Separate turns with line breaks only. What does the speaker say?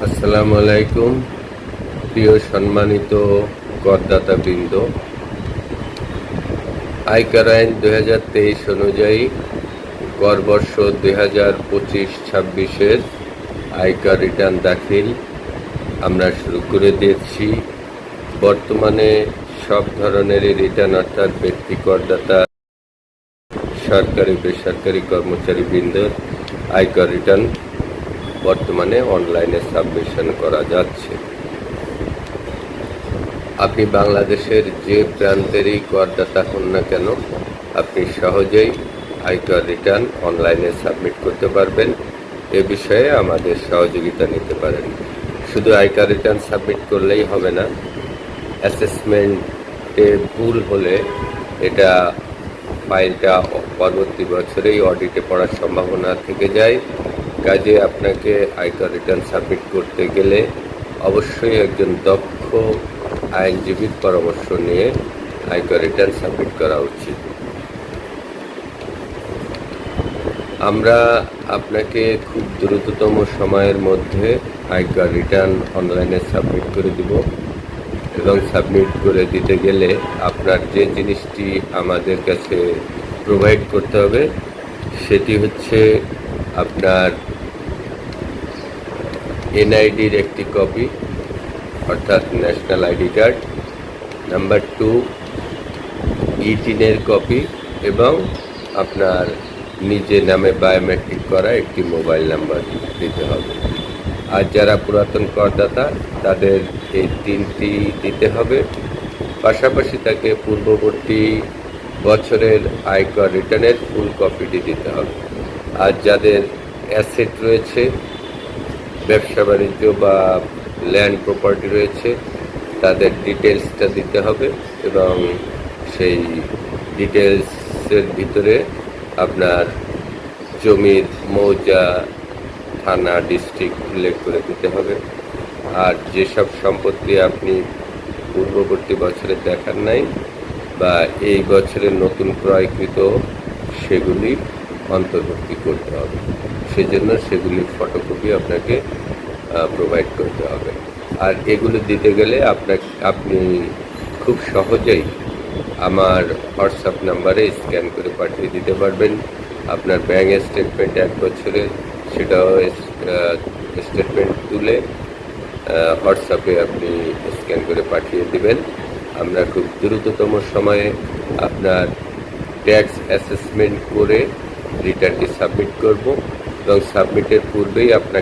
আসসালামু আলাইকুম। প্রিয় সম্মানিত করদাতাবৃন্দ, আয়কর আইন 2023 অনুযায়ী কর বর্ষ 2025-26-এর আয়কর রিটার্ন দাখিল আমরা শুরু করে দিয়েছি। বর্তমানে সব ধরনেরই রিটার্ন অর্থাৎ ব্যক্তি করদাতা, সরকারি বেসরকারি কর্মচারীবৃন্দের আয়কর রিটার্ন বর্তমানে অনলাইনে সাবমিশন করা যাচ্ছে। আপনি বাংলাদেশের যে প্রান্তেরই করদাতা হন না কেন, আপনি সহজেই আয়কর রিটার্ন অনলাইনে সাবমিট করতে পারবেন। এ বিষয়ে আমাদের সহযোগিতা নিতে পারেন। শুধু আয়কর রিটার্ন সাবমিট করলেই হবে না, অ্যাসেসমেন্টে ভুল হলে এটা ফাইলটা পরবর্তী বছরেই অডিটে পড়ার সম্ভাবনা থেকে যায়। কাজে আপনাকে আয়কর রিটার্ন সাবমিট করতে গেলে অবশ্যই একজন দক্ষ আইনজীবীর পরামর্শ নিয়ে আয়কর রিটার্ন সাবমিট করা উচিত। আমরা আপনাকে খুব দ্রুততম সময়ের মধ্যে আয়কর রিটার্ন অনলাইনে সাবমিট করে দিব এবং সাবমিট করে দিতে গেলে আপনার যে জিনিসটি আমাদের কাছে প্রোভাইড করতে হবে সেটি হচ্ছে আপনার এনআইডির একটি কপি অর্থাৎ ন্যাশনাল আইডি কার্ড, নাম্বার 2 ই-3-এর কপি এবং আপনার নিজের নামে বায়োমেট্রিক করা একটি মোবাইল নাম্বার দিতে হবে। আর যারা পুরাতন করদাতা তাদের এই 3টি দিতে হবে। পাশাপাশি তাকে পূর্ববর্তী বছরের আয়কর রিটার্নের ফুল কপিটি দিতে হবে। আর যাদের অ্যাসেট রয়েছে, ব্যবসা বাণিজ্য বা ল্যান্ড প্রপার্টি রয়েছে, তাদের ডিটেলসটা দিতে হবে এবং সেই ডিটেলসের ভিতরে আপনার জমির মৌজা, থানা, ডিস্ট্রিক্ট উল্লেখ করে দিতে হবে। আর যেসব সম্পত্তি আপনি পূর্ববর্তী বছরে দেখান নাই বা এই বছরের নতুন ক্রয়কৃত, সেগুলি অন্তর্ভুক্তি করতে হবে। সেজন্য সেগুলির ফটোকপি আপনাকে প্রোভাইড করতে হবে। আর এগুলো দিতে গেলে আপনি খুব সহজেই আমার হোয়াটসঅ্যাপ নাম্বারে স্ক্যান করে পাঠিয়ে দিতে পারবেন। আপনার ব্যাঙ্ক স্টেটমেন্ট 1 বছরের, সেটাও স্টেটমেন্ট তুলে হোয়াটসঅ্যাপে আপনি স্ক্যান করে পাঠিয়ে দিবেন। আমরা খুব দ্রুততম সময়ে আপনার ট্যাক্স অ্যাসেসমেন্ট করে রিটার্নটি সাবমিট করব এবং সাবমিটের পূর্বেই আপনাকে